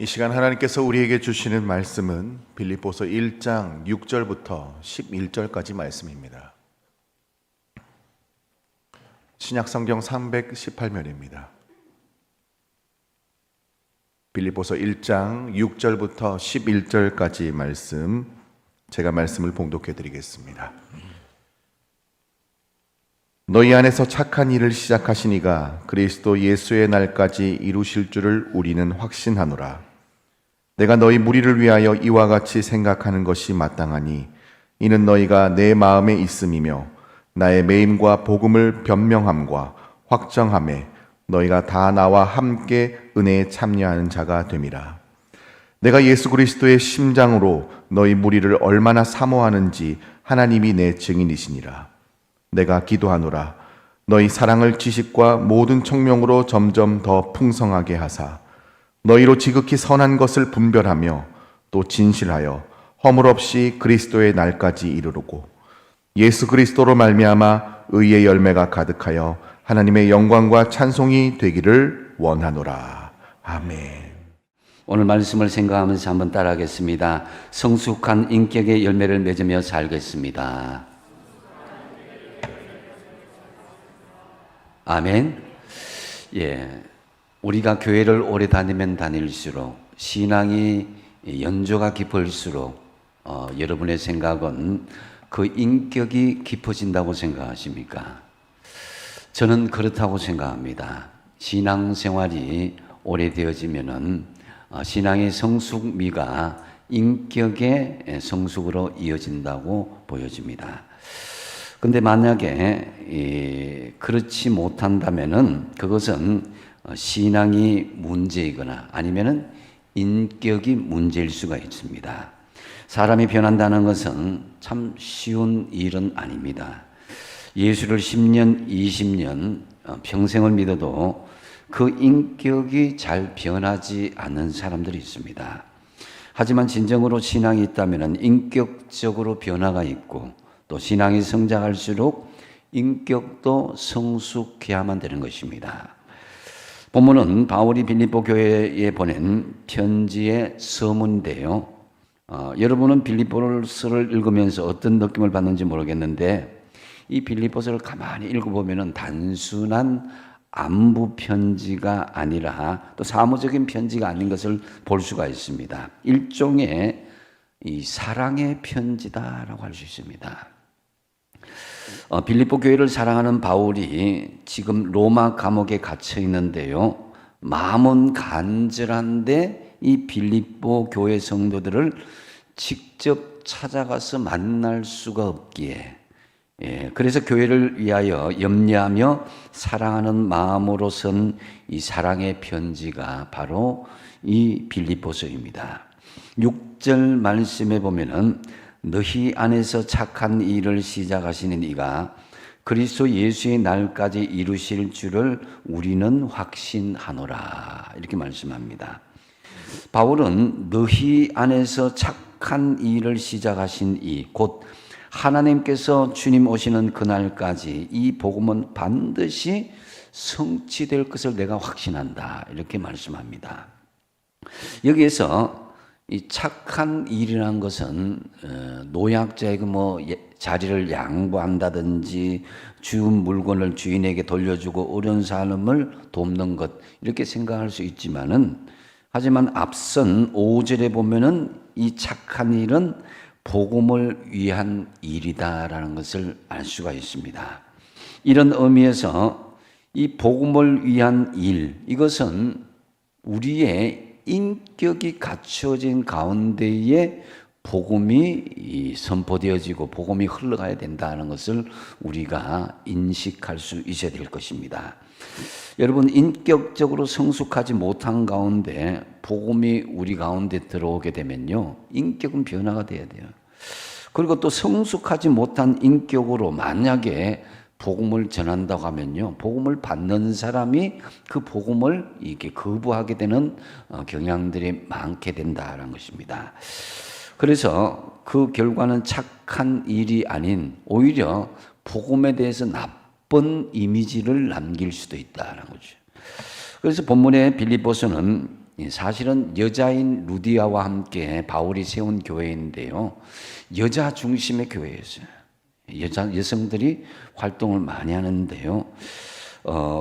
이 시간 하나님께서 우리에게 주시는 말씀은 빌립보서 1장 6절부터 11절까지 말씀입니다. 신약성경 318면입니다. 빌립보서 1장 6절부터 11절까지 말씀, 제가 말씀을 봉독해 드리겠습니다. 너희 안에서 착한 일을 시작하신 이가 그리스도 예수의 날까지 이루실 줄을 우리는 확신하노라. 내가 너희 무리를 위하여 이와 같이 생각하는 것이 마땅하니 이는 너희가 내 마음에 있음이며 나의 매임과 복음을 변명함과 확정함에 너희가 다 나와 함께 은혜에 참여하는 자가 됨이라. 내가 예수 그리스도의 심장으로 너희 무리를 얼마나 사모하는지 하나님이 내 증인이시니라. 내가 기도하노라. 너희 사랑을 지식과 모든 총명으로 점점 더 풍성하게 하사 너희로 지극히 선한 것을 분별하며 또 진실하여 허물 없이 그리스도의 날까지 이르르고 예수 그리스도로 말미암아 의의 열매가 가득하여 하나님의 영광과 찬송이 되기를 원하노라. 아멘. 오늘 말씀을 생각하면서 한번 따라하겠습니다. 성숙한 인격의 열매를 맺으며 살겠습니다. 아멘. 예. 우리가 교회를 오래 다니면 다닐수록 신앙이 연조가 깊을수록 여러분의 생각은 그 인격이 깊어진다고 생각하십니까? 저는 그렇다고 생각합니다. 신앙생활이 오래되어지면은 신앙의 성숙미가 인격의 성숙으로 이어진다고 보여집니다. 근데 만약에 그렇지 못한다면은 그것은 신앙이 문제이거나 아니면은 인격이 문제일 수가 있습니다. 사람이 변한다는 것은 참 쉬운 일은 아닙니다. 예수를 10년, 20년 평생을 믿어도 그 인격이 잘 변하지 않는 사람들이 있습니다. 하지만 진정으로 신앙이 있다면 인격적으로 변화가 있고 또 신앙이 성장할수록 인격도 성숙해야만 되는 것입니다. 본문은 바울이 빌립보 교회에 보낸 편지의 서문인데요. 여러분은 빌립보서를 읽으면서 어떤 느낌을 받는지 모르겠는데 이 빌립보서를 가만히 읽어보면 단순한 안부 편지가 아니라 또 사무적인 편지가 아닌 것을 볼 수가 있습니다. 일종의 이 사랑의 편지다라고 할 수 있습니다. 빌립보 교회를 사랑하는 바울이 지금 로마 감옥에 갇혀 있는데요. 마음은 간절한데 이 빌립보 교회 성도들을 직접 찾아가서 만날 수가 없기에 그래서 교회를 위하여 염려하며 사랑하는 마음으로 쓴 이 사랑의 편지가 바로 이 빌립보서입니다. 6절 말씀에 보면은 너희 안에서 착한 일을 시작하시는 이가 그리스도 예수의 날까지 이루실 줄을 우리는 확신하노라 이렇게 말씀합니다. 바울은 너희 안에서 착한 일을 시작하신 이 곧 하나님께서 주님 오시는 그날까지 이 복음은 반드시 성취될 것을 내가 확신한다 이렇게 말씀합니다. 여기에서 이 착한 일이라는 것은 노약자에게 자리를 양보한다든지 주운 물건을 주인에게 돌려주고 어려운 사람을 돕는 것 이렇게 생각할 수 있지만은 하지만 앞선 5절에 보면은 이 착한 일은 복음을 위한 일이다라는 것을 알 수가 있습니다. 이런 의미에서 이 복음을 위한 일 이것은 우리의 인격이 갖추어진 가운데에 복음이 선포되어지고 복음이 흘러가야 된다는 것을 우리가 인식할 수 있어야 될 것입니다. 여러분 인격적으로 성숙하지 못한 가운데 복음이 우리 가운데 들어오게 되면요 인격은 변화가 돼야 돼요. 그리고 또 성숙하지 못한 인격으로 만약에 복음을 전한다고 하면요 복음을 받는 사람이 그 복음을 이렇게 거부하게 되는 경향들이 많게 된다는 것입니다. 그래서 그 결과는 착한 일이 아닌 오히려 복음에 대해서 나쁜 이미지를 남길 수도 있다는 거죠. 그래서 본문의 빌립보서는 사실은 여자인 루디아와 함께 바울이 세운 교회인데요. 여자 중심의 교회였어요. 여성들이 활동을 많이 하는데요.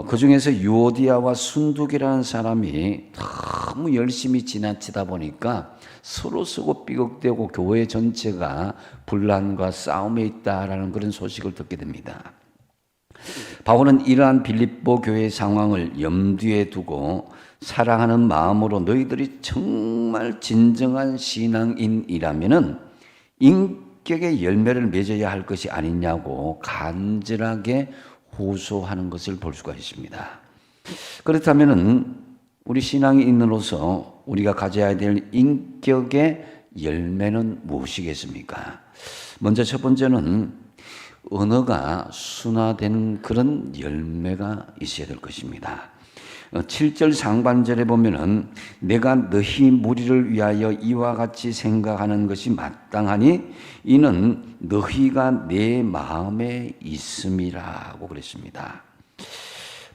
그 중에서 유오디아와 순두기라는 사람이 너무 열심히 지나치다 보니까 서로 서고 삐걱대고 교회 전체가 분란과 싸움에 있다라는 그런 소식을 듣게 됩니다. 바울은 이러한 빌립보 교회의 상황을 염두에 두고 사랑하는 마음으로 너희들이 정말 진정한 신앙인이라면은 인격의 열매를 맺어야 할 것이 아니냐고 간절하게 호소하는 것을 볼 수가 있습니다. 그렇다면은 우리 신앙인으로서 우리가 가져야 될 인격의 열매는 무엇이겠습니까? 먼저 첫 번째는 언어가 순화된 그런 열매가 있어야 될 것입니다. 7절 상반절에 보면은 내가 너희 무리를 위하여 이와 같이 생각하는 것이 마땅하니 이는 너희가 내 마음에 있음이라고 그랬습니다.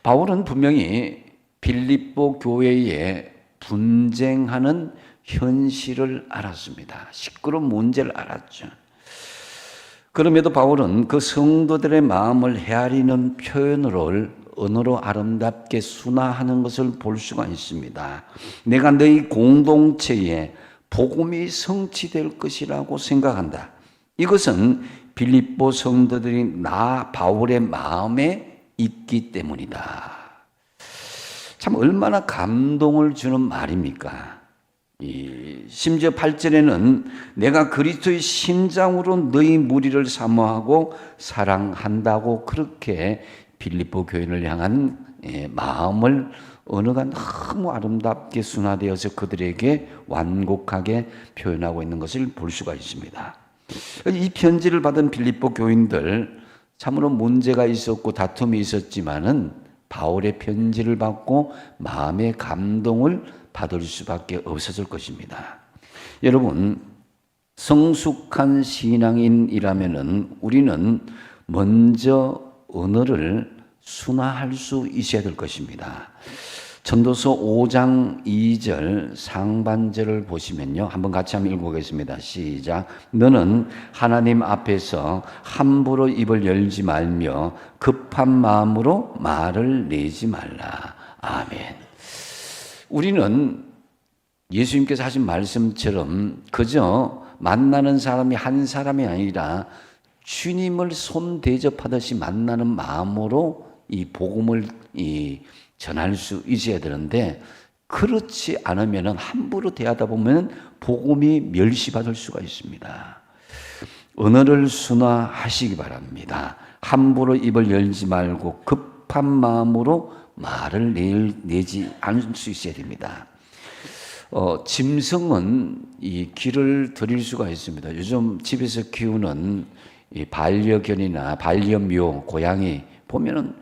바울은 분명히 빌립보 교회에 분쟁하는 현실을 알았습니다. 시끄러운 문제를 알았죠. 그럼에도 바울은 그 성도들의 마음을 헤아리는 언어로 아름답게 순화하는 것을 볼 수가 있습니다. 내가 너희 공동체에 복음이 성취될 것이라고 생각한다. 이것은 빌립보 성도들이 나 바울의 마음에 있기 때문이다. 참 얼마나 감동을 주는 말입니까? 심지어 8절에는 내가 그리스도의 심장으로 너희 무리를 사모하고 사랑한다고 그렇게 빌립보 교인을 향한 마음을 언어가 너무 아름답게 순화되어서 그들에게 완곡하게 표현하고 있는 것을 볼 수가 있습니다. 이 편지를 받은 빌립보 교인들 참으로 문제가 있었고 다툼이 있었지만은 바울의 편지를 받고 마음의 감동을 받을 수밖에 없었을 것입니다. 여러분, 성숙한 신앙인이라면은 우리는 먼저 언어를 순화할 수 있어야 될 것입니다. 전도서 5장 2절 상반절을 보시면요. 한번 같이 한번 읽어보겠습니다. 시작. 너는 하나님 앞에서 함부로 입을 열지 말며 급한 마음으로 말을 내지 말라. 아멘. 우리는 예수님께서 하신 말씀처럼 그저 만나는 사람이 한 사람이 아니라 주님을 손 대접하듯이 만나는 마음으로 이 복음을 전할 수 있어야 되는데 그렇지 않으면 함부로 대하다 보면 복음이 멸시받을 수가 있습니다. 언어를 순화하시기 바랍니다. 함부로 입을 열지 말고 급한 마음으로 말을 내지 않을 수 있어야 됩니다. 짐승은 이 귀를 들일 수가 있습니다. 요즘 집에서 키우는 이 반려견이나 반려묘, 고양이 보면은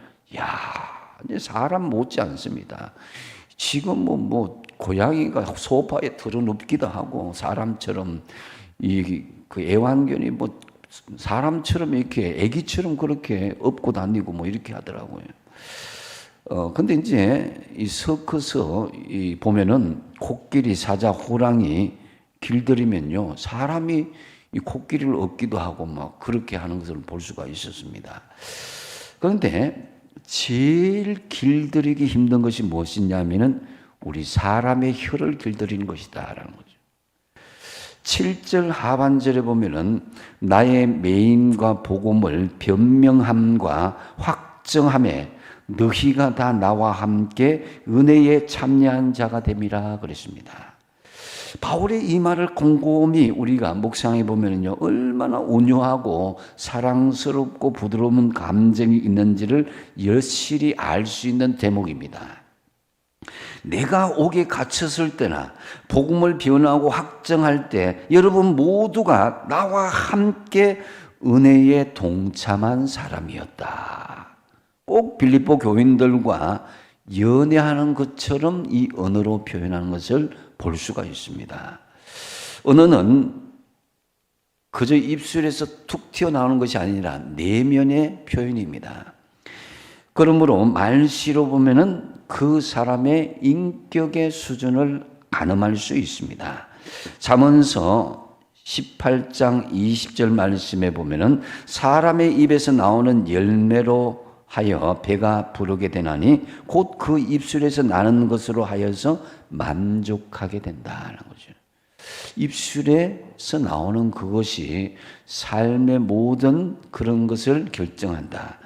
사람 못지 않습니다. 지금 뭐 고양이가 소파에 들어눕기도 하고 사람처럼 그 애완견이 뭐 사람처럼 이렇게 애기처럼 그렇게 업고 다니고 뭐 이렇게 하더라고요. 근데 이제 이 서커스 보면은 코끼리, 사자, 호랑이 길들이면요 사람이 이 코끼리를 업기도 하고 막 그렇게 하는 것을 볼 수가 있었습니다. 그런데 제일 길들이기 힘든 것이 무엇이냐면은 우리 사람의 혀를 길들이는 것이다라는 거죠. 7절 하반절에 보면은 나의 매임과 복음을 변명함과 확정함에 너희가 다 나와 함께 은혜에 참여한 자가 됨이라 그랬습니다. 바울의 이 말을 곰곰이 우리가 묵상해 보면요 얼마나 온유하고 사랑스럽고 부드러운 감정이 있는지를 여실히 알 수 있는 대목입니다. 내가 옥에 갇혔을 때나 복음을 변화하고 확정할 때 여러분 모두가 나와 함께 은혜에 동참한 사람이었다. 꼭 빌립보 교인들과 연애하는 것처럼 이 언어로 표현하는 것을 볼 수가 있습니다. 언어는 그저 입술에서 툭 튀어나오는 것이 아니라 내면의 표현입니다. 그러므로 말씨로 보면은 그 사람의 인격의 수준을 가늠할 수 있습니다. 잠언서 18장 20절 말씀에 보면은 사람의 입에서 나오는 열매로 하여 배가 부르게 되나니 곧 그 입술에서 나는 것으로 하여서 만족하게 된다는 거죠. 입술에서 나오는 그것이 삶의 모든 그런 것을 결정한다.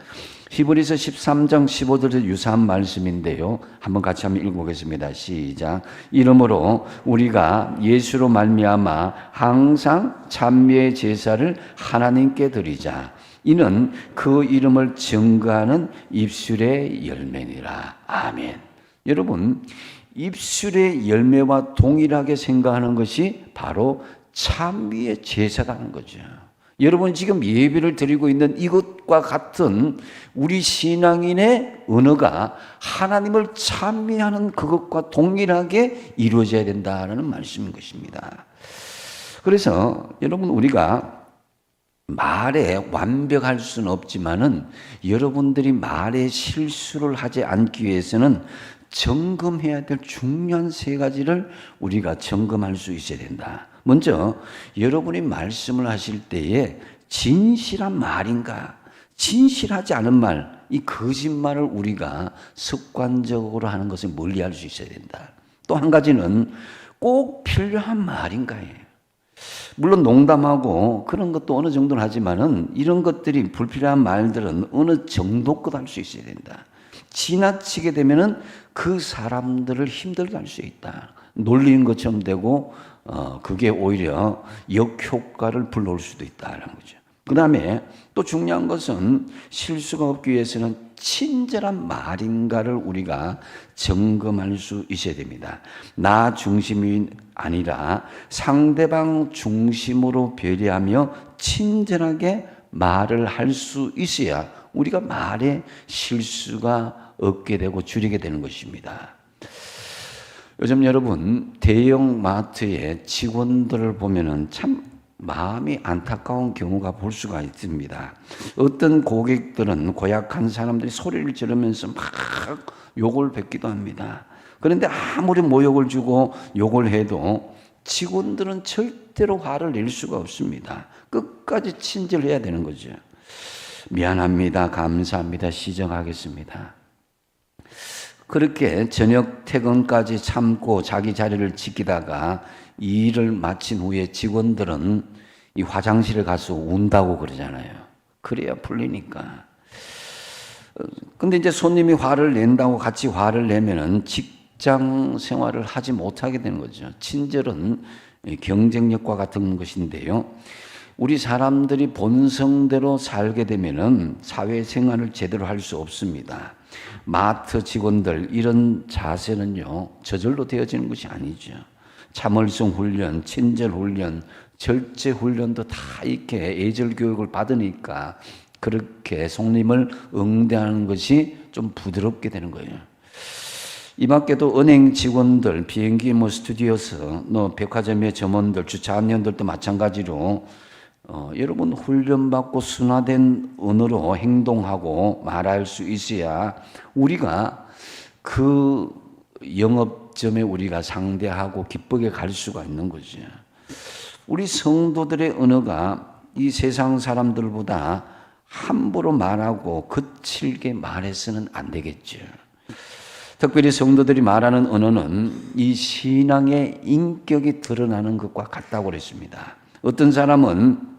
히브리서 13장 15절에 유사한 말씀인데요. 한번 같이 한번 읽어보겠습니다. 시작. 이러므로 우리가 예수로 말미암아 항상 찬미의 제사를 하나님께 드리자. 이는 그 이름을 증거하는 입술의 열매니라. 아멘. 여러분, 입술의 열매와 동일하게 생각하는 것이 바로 찬미의 제사라는 거죠. 여러분 지금 예배를 드리고 있는 이것과 같은 우리 신앙인의 언어가 하나님을 찬미하는 그것과 동일하게 이루어져야 된다는 말씀인 것입니다. 그래서 여러분 우리가 말에 완벽할 수는 없지만은 여러분들이 말에 실수를 하지 않기 위해서는 점검해야 될 중요한 세 가지를 우리가 점검할 수 있어야 된다. 먼저 여러분이 말씀을 하실 때에 진실한 말인가, 진실하지 않은 말, 이 거짓말을 우리가 습관적으로 하는 것을 멀리할 수 있어야 된다. 또 한 가지는 꼭 필요한 말인가예요. 물론 농담하고 그런 것도 어느 정도는 하지만은 이런 것들이 불필요한 말들은 어느 정도껏 할 수 있어야 된다. 지나치게 되면은 그 사람들을 힘들게 할 수 있다. 놀리는 것처럼 되고 그게 오히려 역효과를 불러올 수도 있다는 거죠. 그 다음에 또 중요한 것은 실수가 없기 위해서는 친절한 말인가를 우리가 점검할 수 있어야 됩니다. 나 중심이 아니라 상대방 중심으로 배려하며 친절하게 말을 할 수 있어야 우리가 말에 실수가 없게 되고 줄이게 되는 것입니다. 요즘 여러분 대형 마트의 직원들을 보면은 참 마음이 안타까운 경우가 볼 수가 있습니다. 어떤 고객들은 고약한 사람들이 소리를 지르면서 막 욕을 뱉기도 합니다. 그런데 아무리 모욕을 주고 욕을 해도 직원들은 절대로 화를 낼 수가 없습니다. 끝까지 친절해야 되는 거죠. 미안합니다. 감사합니다. 시정하겠습니다. 그렇게 저녁 퇴근까지 참고 자기 자리를 지키다가 이 일을 마친 후에 직원들은 이 화장실에 가서 운다고 그러잖아요. 그래야 풀리니까. 근데 이제 손님이 화를 낸다고 같이 화를 내면은 직장 생활을 하지 못하게 되는 거죠. 친절은 경쟁력과 같은 것인데요. 우리 사람들이 본성대로 살게 되면은 사회생활을 제대로 할 수 없습니다. 마트 직원들 이런 자세는요 저절로 되어지는 것이 아니죠. 참을성 훈련, 친절 훈련, 절제 훈련도 다 이렇게 예절 교육을 받으니까 그렇게 손님을 응대하는 것이 좀 부드럽게 되는 거예요. 이 밖에도 은행 직원들, 비행기 스튜디오스, 백화점의 점원들, 주차원들도 마찬가지로 여러분 훈련받고 순화된 언어로 행동하고 말할 수 있어야 우리가 그 영업점에 우리가 상대하고 기쁘게 갈 수가 있는 거죠. 우리 성도들의 언어가 이 세상 사람들보다 함부로 말하고 거칠게 말해서는 안 되겠죠. 특별히 성도들이 말하는 언어는 이 신앙의 인격이 드러나는 것과 같다고 그랬습니다. 어떤 사람은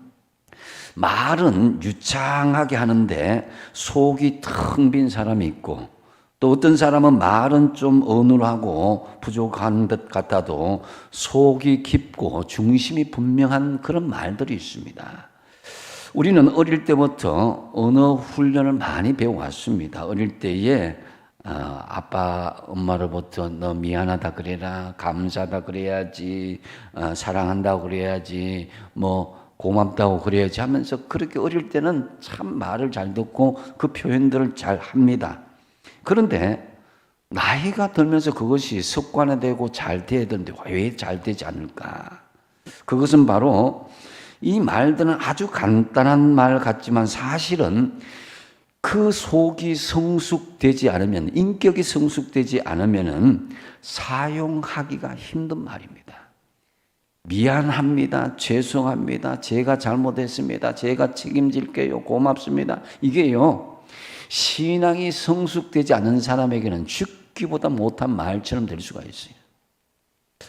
말은 유창하게 하는데 속이 텅 빈 사람이 있고 또 어떤 사람은 말은 좀 어눌하고 부족한 것 같아도 속이 깊고 중심이 분명한 그런 말들이 있습니다. 우리는 어릴 때부터 언어 훈련을 많이 배워왔습니다. 어릴 때에 아빠 엄마로부터 너 미안하다 그래라, 감사하다 그래야지, 사랑한다고 그래야지, 고맙다고 그래야지 하면서 그렇게 어릴 때는 참 말을 잘 듣고 그 표현들을 잘 합니다. 그런데 나이가 들면서 그것이 습관화되고 잘 돼야 되는데 왜 잘 되지 않을까? 그것은 바로 이 말들은 아주 간단한 말 같지만 사실은 그 속이 성숙되지 않으면, 인격이 성숙되지 않으면은 사용하기가 힘든 말입니다. 미안합니다. 죄송합니다. 제가 잘못했습니다. 제가 책임질게요. 고맙습니다. 이게요, 신앙이 성숙되지 않은 사람에게는 죽기보다 못한 말처럼 될 수가 있어요.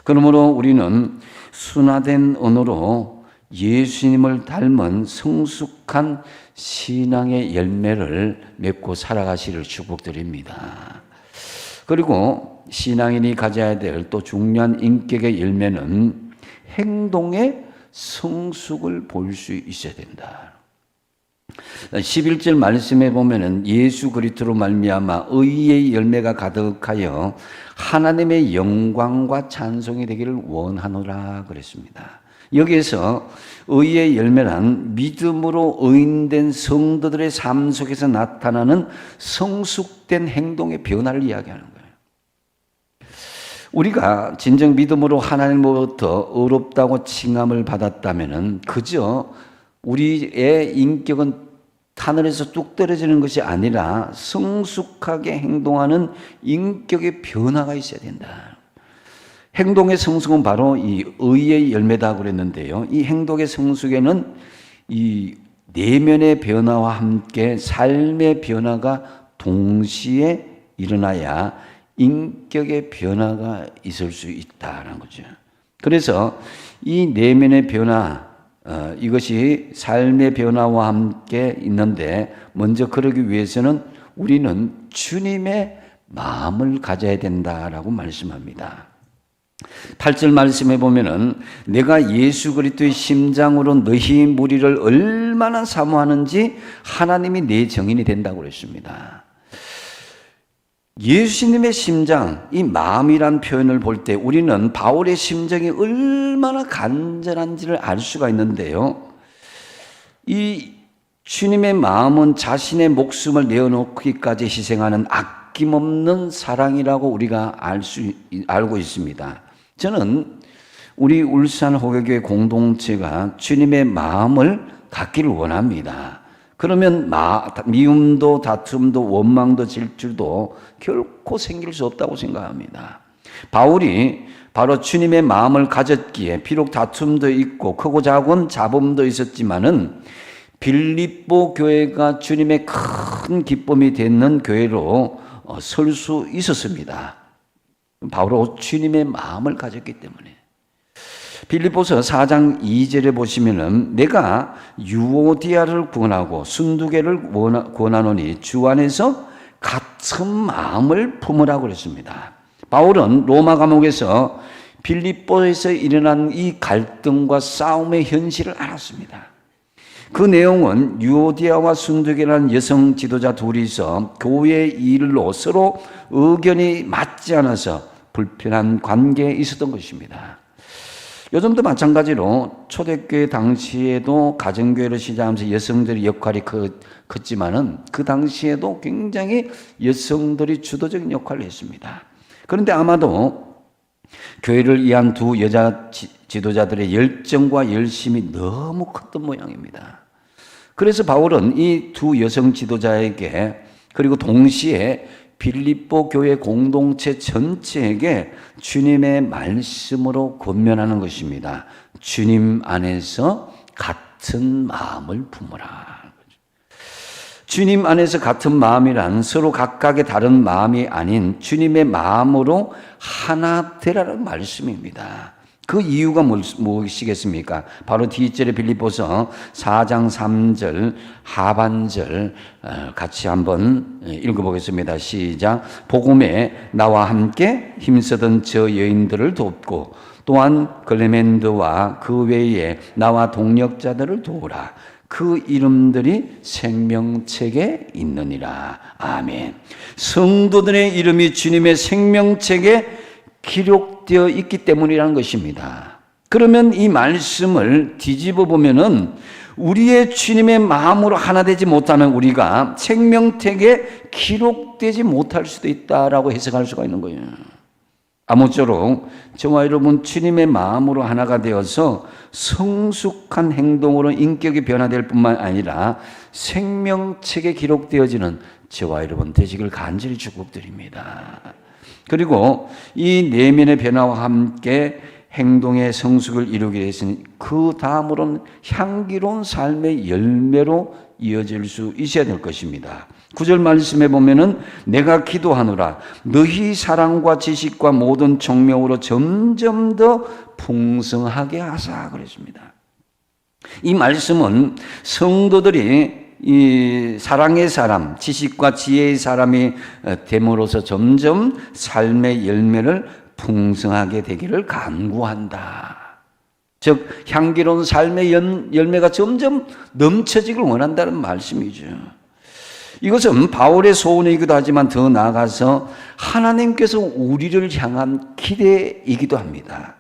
그러므로 우리는 순화된 언어로 예수님을 닮은 성숙한 신앙의 열매를 맺고 살아가시를 축복드립니다. 그리고 신앙인이 가져야 될 또 중요한 인격의 열매는 행동의 성숙을 볼 수 있어야 된다. 11절 말씀에 보면은 예수 그리스도로 말미암아 의의 열매가 가득하여 하나님의 영광과 찬송이 되기를 원하노라 그랬습니다. 여기에서 의의 열매란 믿음으로 의인된 성도들의 삶 속에서 나타나는 성숙된 행동의 변화를 이야기하는 거예요. 우리가 진정 믿음으로 하나님으로부터 의롭다고 칭함을 받았다면은 그저 우리의 인격은 하늘에서 뚝 떨어지는 것이 아니라 성숙하게 행동하는 인격의 변화가 있어야 된다. 행동의 성숙은 바로 이 의의 열매다 그랬는데요. 이 행동의 성숙에는 이 내면의 변화와 함께 삶의 변화가 동시에 일어나야 인격의 변화가 있을 수 있다는 거죠. 그래서 이 내면의 변화, 이것이 삶의 변화와 함께 있는데 먼저 그러기 위해서는 우리는 주님의 마음을 가져야 된다라고 말씀합니다. 8절 말씀해 보면은 내가 예수 그리스도의 심장으로 너희 무리를 얼마나 사모하는지 하나님이 내 증인이 된다고 그랬습니다. 예수님의 심장, 이 마음이란 표현을 볼 때 우리는 바울의 심정이 얼마나 간절한지를 알 수가 있는데요. 이 주님의 마음은 자신의 목숨을 내어놓기까지 희생하는 아낌없는 사랑이라고 우리가 알고 있습니다. 저는 우리 울산 호교교회 공동체가 주님의 마음을 갖기를 원합니다. 그러면 미움도 다툼도 원망도 질투도 결코 생길 수 없다고 생각합니다. 바울이 바로 주님의 마음을 가졌기에 비록 다툼도 있고 크고 작은 잡음도 있었지만은 빌립보 교회가 주님의 큰 기쁨이 되는 교회로 설 수 있었습니다. 바로 주님의 마음을 가졌기 때문에. 빌립보서 4장 2절에 보시면은 내가 유오디아를 구원하고 순두개를 구원하노니 주 안에서 같은 마음을 품으라고 그랬습니다. 바울은 로마 감옥에서 빌립보에서 일어난 이 갈등과 싸움의 현실을 알았습니다. 그 내용은 유오디아와 순두개라는 여성 지도자 둘이서 교회 일로 서로 의견이 맞지 않아서 불편한 관계에 있었던 것입니다. 요즘도 마찬가지로 초대교회 당시에도 가정교회를 시작하면서 여성들의 역할이 컸지만은 그 당시에도 굉장히 여성들이 주도적인 역할을 했습니다. 그런데 아마도 교회를 위한 두 여자 지도자들의 열정과 열심이 너무 컸던 모양입니다. 그래서 바울은 이 두 여성 지도자에게 그리고 동시에 빌립보 교회 공동체 전체에게 주님의 말씀으로 권면하는 것입니다. 주님 안에서 같은 마음을 품으라. 주님 안에서 같은 마음이란 서로 각각의 다른 마음이 아닌 주님의 마음으로 하나 되라는 말씀입니다. 그 이유가 무엇이겠습니까? 바로 뒷절에 빌립보서 4장 3절 하반절 같이 한번 읽어보겠습니다. 시작. 복음에 나와 함께 힘쓰던 저 여인들을 돕고 또한 클레멘드와 그 외에 나와 동역자들을 도우라. 그 이름들이 생명책에 있느니라. 아멘. 성도들의 이름이 주님의 생명책에 기록되어 있기 때문이라는 것입니다. 그러면 이 말씀을 뒤집어 보면은 우리의 주님의 마음으로 하나 되지 못하면 우리가 생명책에 기록되지 못할 수도 있다라고 해석할 수가 있는 거예요. 아무쪼록 저와 여러분 주님의 마음으로 하나가 되어서 성숙한 행동으로 인격이 변화될 뿐만 아니라 생명책에 기록되어지는 저와 여러분 되시길 간절히 축복드립니다. 그리고 이 내면의 변화와 함께 행동의 성숙을 이루게 되었으니 그 다음으로는 향기로운 삶의 열매로 이어질 수 있어야 될 것입니다. 9절 말씀에 보면은 내가 기도하노라 너희 사랑과 지식과 모든 총명으로 점점 더 풍성하게 하사 그랬습니다. 이 말씀은 성도들이 이 사랑의 사람, 지식과 지혜의 사람이 됨으로써 점점 삶의 열매를 풍성하게 되기를 간구한다. 즉 향기로운 삶의 열매가 점점 넘쳐지길 원한다는 말씀이죠. 이것은 바울의 소원이기도 하지만 더 나아가서 하나님께서 우리를 향한 기대이기도 합니다.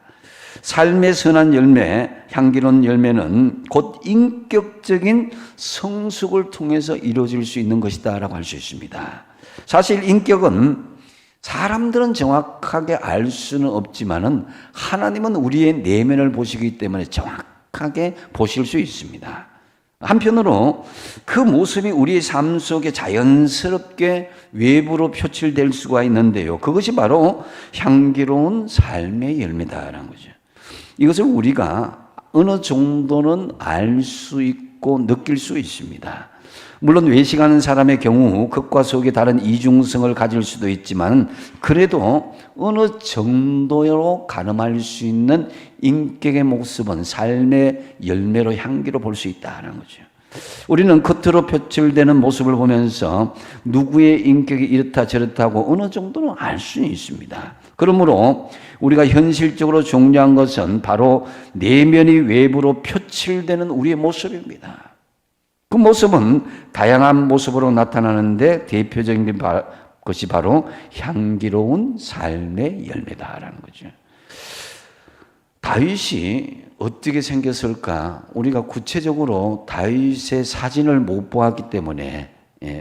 삶의 선한 열매, 향기로운 열매는 곧 인격적인 성숙을 통해서 이루어질 수 있는 것이다 라고 할 수 있습니다. 사실 인격은 사람들은 정확하게 알 수는 없지만은 하나님은 우리의 내면을 보시기 때문에 정확하게 보실 수 있습니다. 한편으로 그 모습이 우리의 삶 속에 자연스럽게 외부로 표출될 수가 있는데요. 그것이 바로 향기로운 삶의 열매다라는 거죠. 이것을 우리가 어느 정도는 알 수 있고 느낄 수 있습니다. 물론 외식하는 사람의 경우 겉과 속에 다른 이중성을 가질 수도 있지만 그래도 어느 정도로 가늠할 수 있는 인격의 모습은 삶의 열매로 향기로 볼 수 있다는 거죠. 우리는 겉으로 표출되는 모습을 보면서 누구의 인격이 이렇다 저렇다고 어느 정도는 알 수는 있습니다. 그러므로 우리가 현실적으로 중요한 것은 바로 내면이 외부로 표출되는 우리의 모습입니다. 그 모습은 다양한 모습으로 나타나는데 대표적인 것이 바로 향기로운 삶의 열매다라는 거죠. 다윗이 어떻게 생겼을까? 우리가 구체적으로 다윗의 사진을 못 보았기 때문에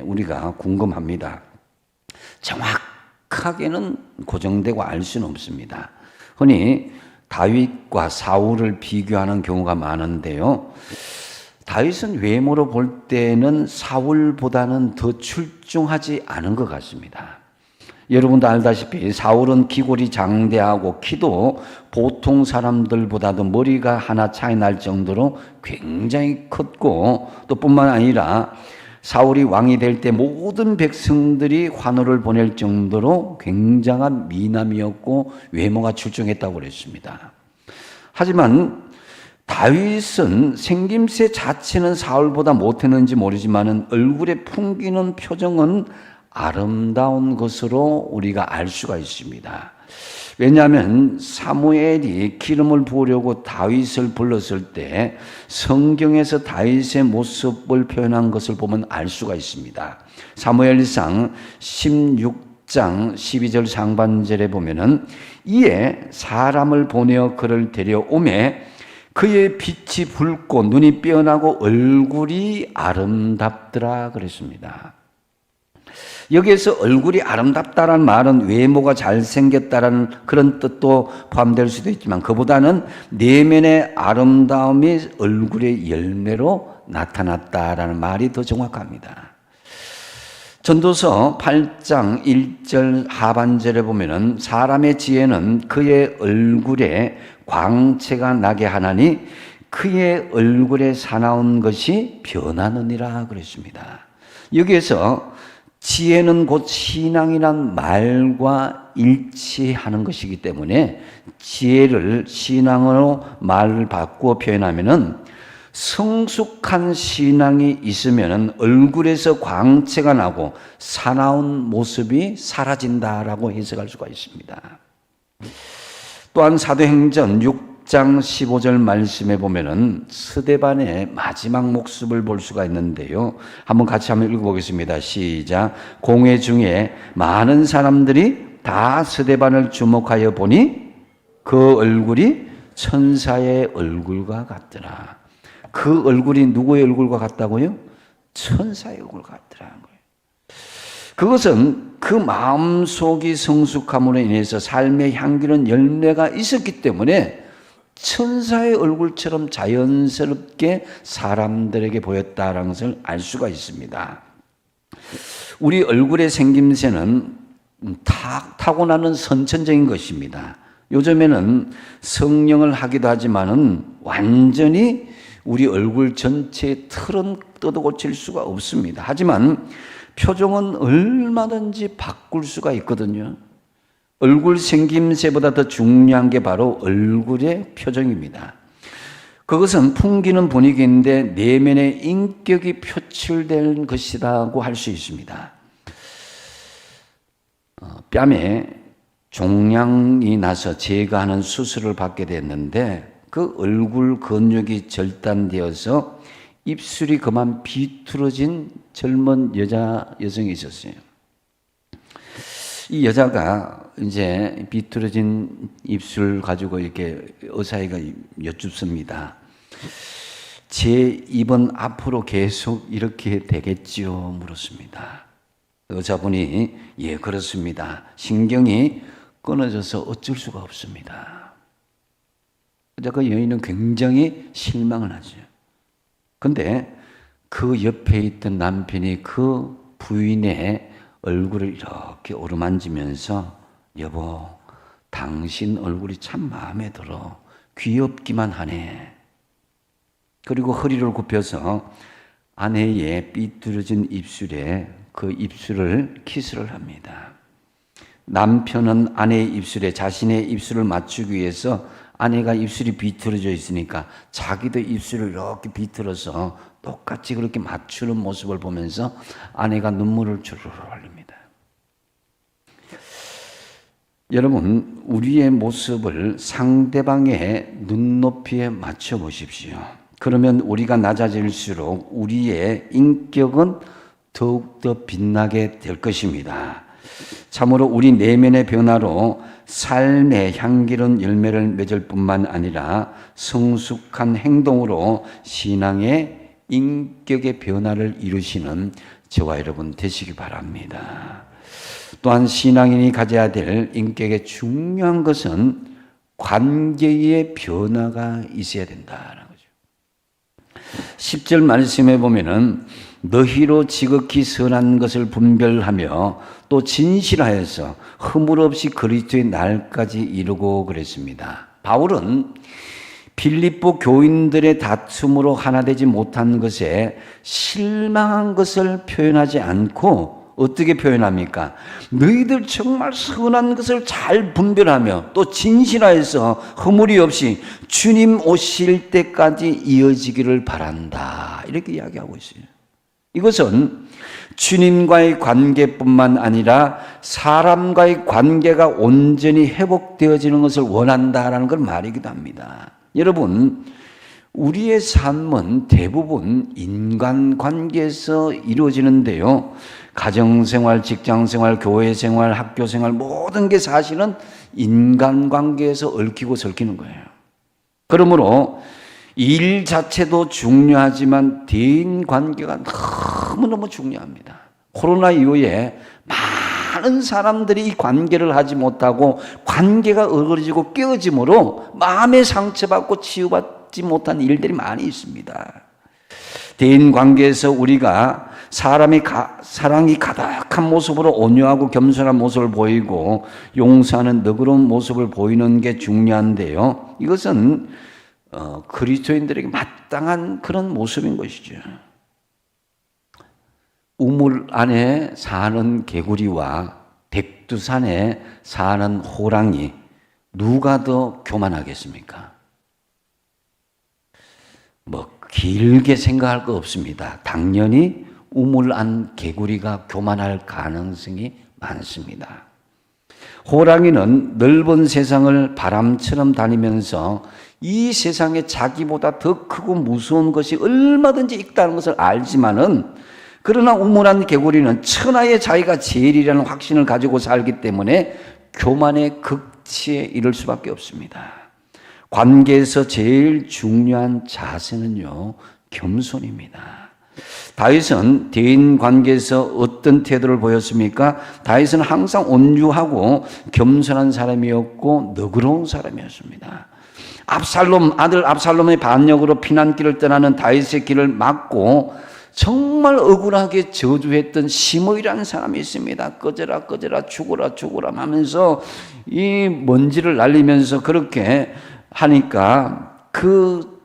우리가 궁금합니다. 정확하게는 고정되고 알 수는 없습니다. 흔히 다윗과 사울을 비교하는 경우가 많은데요. 다윗은 외모로 볼 때는 사울보다는 더 출중하지 않은 것 같습니다. 여러분도 알다시피 사울은 기골이 장대하고 키도 보통 사람들보다도 머리가 하나 차이 날 정도로 굉장히 컸고 또 뿐만 아니라 사울이 왕이 될 때 모든 백성들이 환호를 보낼 정도로 굉장한 미남이었고 외모가 출중했다고 그랬습니다. 하지만 다윗은 생김새 자체는 사울보다 못했는지 모르지만 얼굴에 풍기는 표정은 아름다운 것으로 우리가 알 수가 있습니다. 왜냐하면 사무엘이 기름을 부으려고 다윗을 불렀을 때 성경에서 다윗의 모습을 표현한 것을 보면 알 수가 있습니다. 사무엘상 16장 12절 상반절에 보면은 이에 사람을 보내어 그를 데려오매 그의 빛이 붉고 눈이 빼어나고 얼굴이 아름답더라 그랬습니다. 여기에서 얼굴이 아름답다라는 말은 외모가 잘생겼다라는 그런 뜻도 포함될 수도 있지만 그보다는 내면의 아름다움이 얼굴의 열매로 나타났다라는 말이 더 정확합니다. 전도서 8장 1절 하반절에 보면은 사람의 지혜는 그의 얼굴에 광채가 나게 하나니 그의 얼굴에 사나운 것이 변하느니라 그랬습니다. 여기에서 지혜는 곧 신앙이란 말과 일치하는 것이기 때문에 지혜를 신앙으로 말을 바꾸어 표현하면은 성숙한 신앙이 있으면 얼굴에서 광채가 나고 사나운 모습이 사라진다라고 해석할 수가 있습니다. 또한 사도행전 6장 15절 말씀에 보면은 스데반의 마지막 모습을 볼 수가 있는데요. 한번 읽어보겠습니다. 시작. 공회 중에 많은 사람들이 다 스데반을 주목하여 보니 그 얼굴이 천사의 얼굴과 같더라. 그 얼굴이 누구의 얼굴과 같다고요? 천사의 얼굴과 같더라는 거예요. 그것은 그 마음속이 성숙함으로 인해서 삶의 향기는 열매가 있었기 때문에 천사의 얼굴처럼 자연스럽게 사람들에게 보였다는 것을 알 수가 있습니다. 우리 얼굴의 생김새는 타고나는 선천적인 것입니다. 요즘에는 성형을 하기도 하지만은 완전히 우리 얼굴 전체의 틀은 뜯어 고칠 수가 없습니다. 하지만 표정은 얼마든지 바꿀 수가 있거든요. 얼굴 생김새보다 더 중요한 게 바로 얼굴의 표정입니다. 그것은 풍기는 분위기인데 내면의 인격이 표출된 것이라고 할 수 있습니다. 뺨에 종양이 나서 제거하는 수술을 받게 됐는데 그 얼굴 근육이 절단되어서 입술이 그만 비틀어진 젊은 여성이 있었어요. 이 여자가 이제 비틀어진 입술 가지고 이렇게 의사가 여쭙습니다. 제 입은 앞으로 계속 이렇게 되겠지요? 물었습니다. 의사분이 예, 그렇습니다. 신경이 끊어져서 어쩔 수가 없습니다. 그 여인은 굉장히 실망을 하죠. 근데 그 옆에 있던 남편이 그 부인의 얼굴을 이렇게 어루만지면서 여보, 당신 얼굴이 참 마음에 들어. 귀엽기만 하네. 그리고 허리를 굽혀서 아내의 삐뚤어진 입술에 그 입술을 키스를 합니다. 남편은 아내의 입술에 자신의 입술을 맞추기 위해서 아내가 입술이 비틀어져 있으니까 자기도 입술을 이렇게 비틀어서 똑같이 그렇게 맞추는 모습을 보면서 아내가 눈물을 주르르 흘립니다. 여러분, 우리의 모습을 상대방의 눈높이에 맞춰 보십시오. 그러면 우리가 낮아질수록 우리의 인격은 더욱더 빛나게 될 것입니다. 참으로 우리 내면의 변화로 삶의 향기로운 열매를 맺을 뿐만 아니라 성숙한 행동으로 신앙의 인격의 변화를 이루시는 저와 여러분 되시기 바랍니다. 또한 신앙인이 가져야 될 인격의 중요한 것은 관계의 변화가 있어야 된다는 거죠. 10절 말씀에 보면은 너희로 지극히 선한 것을 분별하며 또 진실하여서 허물 없이 그리스도의 날까지 이루고 그랬습니다. 바울은 빌립보 교인들의 다툼으로 하나 되지 못한 것에 실망한 것을 표현하지 않고 어떻게 표현합니까? 너희들 정말 선한 것을 잘 분별하며 또 진실하여서 허물이 없이 주님 오실 때까지 이어지기를 바란다. 이렇게 이야기하고 있어요. 이것은 주님과의 관계뿐만 아니라 사람과의 관계가 온전히 회복되어지는 것을 원한다라는 걸 말이기도 합니다. 여러분, 우리의 삶은 대부분 인간관계에서 이루어지는데요. 가정생활, 직장생활, 교회생활, 학교생활 모든 게 사실은 인간관계에서 얽히고 설키는 거예요. 그러므로 일 자체도 중요하지만 대인관계가 너무너무 중요합니다. 코로나 이후에 많은 사람들이 이 관계를 하지 못하고 관계가 어그러지고 깨어짐으로 마음의 상처받고 치유받지 못한 일들이 많이 있습니다. 대인관계에서 우리가 사람이 사랑이 가득한 모습으로 온유하고 겸손한 모습을 보이고 용서하는 너그러운 모습을 보이는 게 중요한데요. 이것은 그리스도인들에게 마땅한 그런 모습인 것이죠. 우물 안에 사는 개구리와 백두산에 사는 호랑이 누가 더 교만하겠습니까? 길게 생각할 거 없습니다. 당연히 우물 안 개구리가 교만할 가능성이 많습니다. 호랑이는 넓은 세상을 바람처럼 다니면서 이 세상에 자기보다 더 크고 무서운 것이 얼마든지 있다는 것을 알지만은 그러나 우물안 개구리는 천하에 자기가 제일이라는 확신을 가지고 살기 때문에 교만의 극치에 이를 수밖에 없습니다. 관계에서 제일 중요한 자세는요, 겸손입니다. 다윗은 대인 관계에서 어떤 태도를 보였습니까? 다윗은 항상 온유하고 겸손한 사람이었고 너그러운 사람이었습니다. 아들 압살롬의 반역으로 피난길을 떠나는 다윗의 길을 막고 정말 억울하게 저주했던 시므이라는 사람이 있습니다. 꺼져라 꺼져라 죽어라 죽어라 하면서 이 먼지를 날리면서 그렇게 하니까 그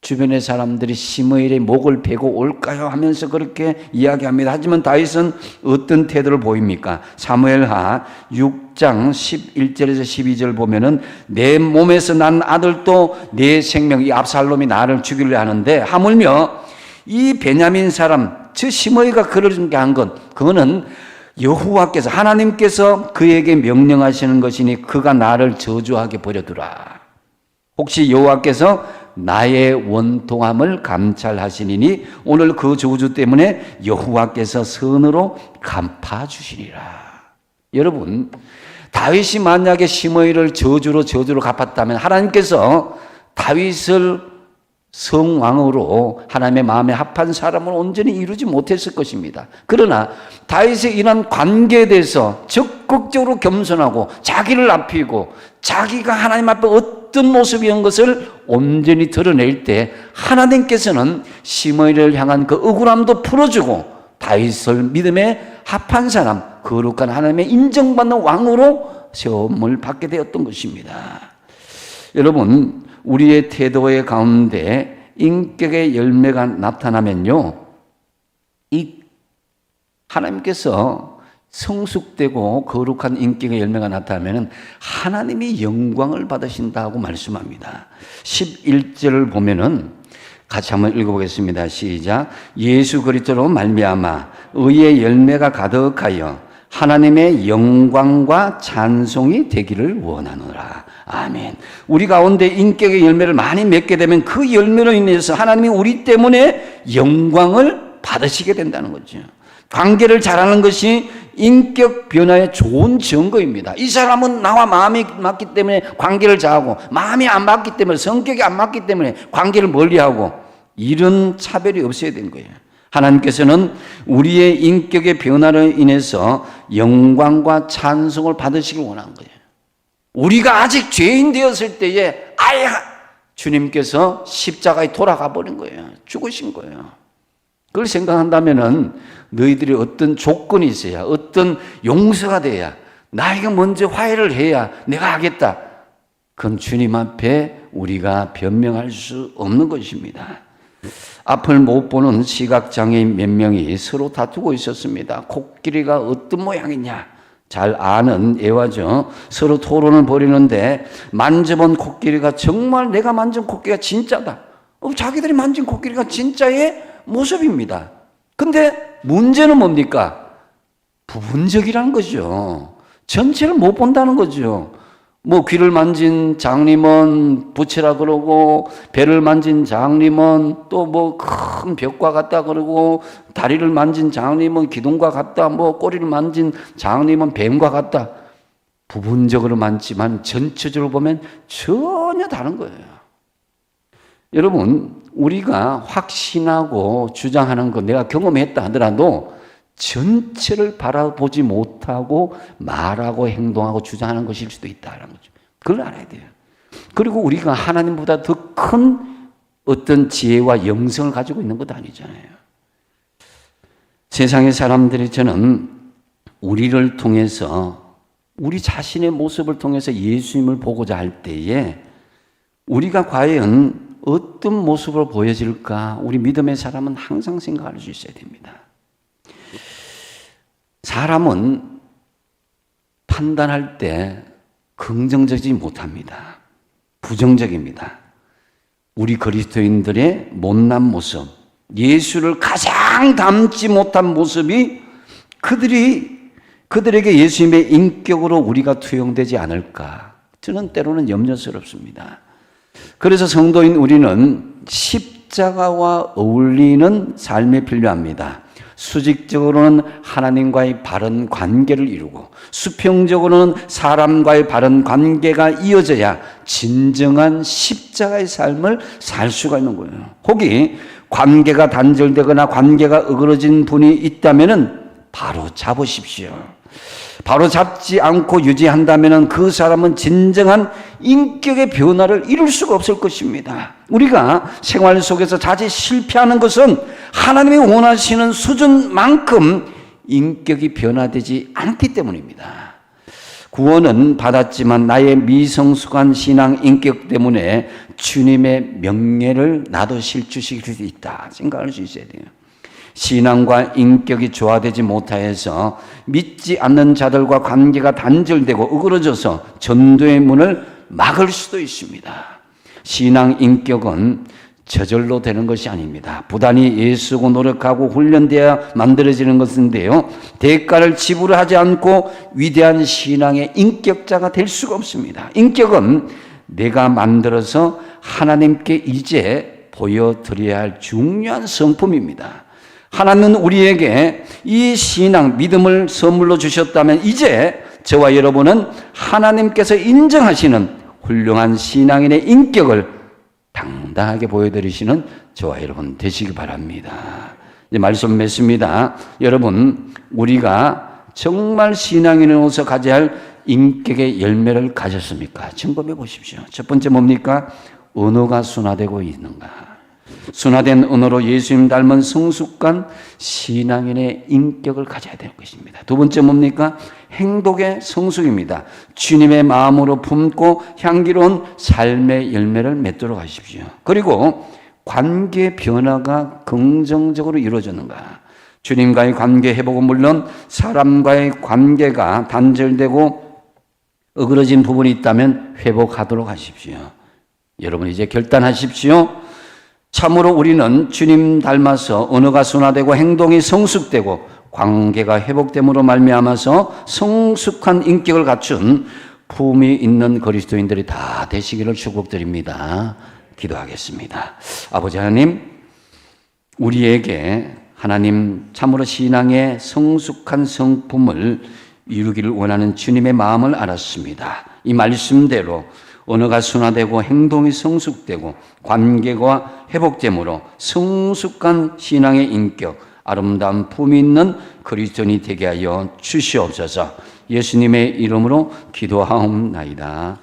주변의 사람들이 시므이의 목을 베고 올까요 하면서 그렇게 이야기합니다. 하지만 다윗은 어떤 태도를 보입니까? 사무엘하 6장 11절에서 12절 보면은 내 몸에서 난 아들도 내 생명, 이 압살롬이 나를 죽이려 하는데 하물며 이 베냐민 사람 저 시므이가 그렇게 한 것, 그거는 여호와께서 하나님께서 그에게 명령하시는 것이니 그가 나를 저주하게 버려두라. 혹시 여호와께서 나의 원통함을 감찰하시니니 오늘 그 저주 때문에 여호와께서 선으로 갚아주시리라. 여러분, 다윗이 만약에 시므이를 저주로 갚았다면 하나님께서 다윗을 성왕으로 하나님의 마음에 합한 사람을 온전히 이루지 못했을 것입니다. 그러나 다윗의 이런 관계에 대해서 적극적으로 겸손하고 자기를 낮추고 자기가 하나님 앞에 어떤 모습이었는 것을 온전히 드러낼 때 하나님께서는 시므이를 향한 그 억울함도 풀어주고 다윗을 믿음에 합한 사람, 거룩한 하나님의 인정받는 왕으로 세움을 받게 되었던 것입니다. 여러분, 우리의 태도의 가운데 인격의 열매가 나타나면요, 이 하나님께서 성숙되고 거룩한 인격의 열매가 나타나면 하나님이 영광을 받으신다고 말씀합니다. 11절을 보면은 같이 한번 읽어보겠습니다. 시작. 예수 그리스도로 말미암아 의의 열매가 가득하여 하나님의 영광과 찬송이 되기를 원하노라. 아멘. 우리 가운데 인격의 열매를 많이 맺게 되면 그 열매로 인해서 하나님이 우리 때문에 영광을 받으시게 된다는 거죠. 관계를 잘하는 것이 인격 변화의 좋은 증거입니다. 이 사람은 나와 마음이 맞기 때문에 관계를 잘하고 마음이 안 맞기 때문에 성격이 안 맞기 때문에 관계를 멀리하고 이런 차별이 없어야 되는 거예요. 하나님께서는 우리의 인격의 변화로 인해서 영광과 찬송을 받으시길 원하는 거예요. 우리가 아직 죄인 되었을 때에 아예 주님께서 십자가에 돌아가 버린 거예요. 죽으신 거예요. 그걸 생각한다면은 너희들이 어떤 조건이 있어야, 어떤 용서가 돼야, 나에게 먼저 화해를 해야 내가 하겠다. 그건 주님 앞에 우리가 변명할 수 없는 것입니다. 앞을 못 보는 시각장애인 몇 명이 서로 다투고 있었습니다. 코끼리가 어떤 모양이냐 잘 아는 애화죠. 서로 토론을 벌이는데 만져본 코끼리가 정말 내가 만진 코끼리가 진짜다. 자기들이 만진 코끼리가 진짜의 모습입니다. 근데 문제는 뭡니까? 부분적이라는 거죠. 전체를 못 본다는 거죠. 뭐 귀를 만진 장님은 부채라 그러고 배를 만진 장님은 또 뭐 큰 벽과 같다 그러고 다리를 만진 장님은 기둥과 같다, 뭐 꼬리를 만진 장님은 뱀과 같다. 부분적으로 많지만 전체적으로 보면 전혀 다른 거예요. 여러분, 우리가 확신하고 주장하는 거 내가 경험했다 하더라도 전체를 바라보지 못하고 말하고 행동하고 주장하는 것일 수도 있다는 거죠. 그걸 알아야 돼요. 그리고 우리가 하나님보다 더 큰 어떤 지혜와 영성을 가지고 있는 것도 아니잖아요. 세상의 사람들이 저는 우리를 통해서, 우리 자신의 모습을 통해서 예수님을 보고자 할 때에 우리가 과연 어떤 모습으로 보여질까? 우리 믿음의 사람은 항상 생각할 수 있어야 됩니다. 사람은 판단할 때 긍정적이지 못합니다. 부정적입니다. 우리 그리스도인들의 못난 모습, 예수를 가장 닮지 못한 모습이 그들에게 예수님의 인격으로 우리가 투영되지 않을까? 저는 때로는 염려스럽습니다. 그래서 성도인 우리는 십자가와 어울리는 삶이 필요합니다. 수직적으로는 하나님과의 바른 관계를 이루고 수평적으로는 사람과의 바른 관계가 이어져야 진정한 십자가의 삶을 살 수가 있는 거예요. 혹이 관계가 단절되거나 관계가 어그러진 분이 있다면 바로 잡으십시오. 바로 잡지 않고 유지한다면 그 사람은 진정한 인격의 변화를 이룰 수가 없을 것입니다. 우리가 생활 속에서 자칫 실패하는 것은 하나님이 원하시는 수준만큼 인격이 변화되지 않기 때문입니다. 구원은 받았지만 나의 미성숙한 신앙 인격 때문에 주님의 명예를 나도 실추시킬 수 있다 생각할 수 있어야 돼요. 신앙과 인격이 조화되지 못하여서 믿지 않는 자들과 관계가 단절되고 어그러져서 전도의 문을 막을 수도 있습니다. 신앙 인격은 저절로 되는 것이 아닙니다. 부단히 애쓰고 노력하고 훈련되어야 만들어지는 것인데요. 대가를 지불하지 않고 위대한 신앙의 인격자가 될 수가 없습니다. 인격은 내가 만들어서 하나님께 이제 보여드려야 할 중요한 성품입니다. 하나님은 우리에게 이 신앙, 믿음을 선물로 주셨다면 이제 저와 여러분은 하나님께서 인정하시는 훌륭한 신앙인의 인격을 당당하게 보여드리시는 저와 여러분 되시기 바랍니다. 이제 말씀 맺습니다. 여러분, 우리가 정말 신앙인으로서 가져야 할 인격의 열매를 가졌습니까? 점검해 보십시오. 첫 번째 뭡니까? 언어가 순화되고 있는가? 순화된 언어로 예수님 닮은 성숙한 신앙인의 인격을 가져야 될 것입니다. 두 번째 뭡니까? 행복의 성숙입니다. 주님의 마음으로 품고 향기로운 삶의 열매를 맺도록 하십시오. 그리고 관계 변화가 긍정적으로 이루어지는가? 주님과의 관계 회복은 물론 사람과의 관계가 단절되고 어그러진 부분이 있다면 회복하도록 하십시오. 여러분 이제 결단하십시오. 참으로 우리는 주님 닮아서 언어가 순화되고 행동이 성숙되고 관계가 회복됨으로 말미암아서 성숙한 인격을 갖춘 품이 있는 그리스도인들이 다 되시기를 축복드립니다. 기도하겠습니다. 아버지 하나님, 우리에게 하나님 참으로 신앙의 성숙한 성품을 이루기를 원하는 주님의 마음을 알았습니다. 이 말씀대로 언어가 순화되고 행동이 성숙되고 관계가 회복됨으로 성숙한 신앙의 인격, 아름다운 품이 있는 그리스도인이 되게 하여 주시옵소서. 예수님의 이름으로 기도하옵나이다.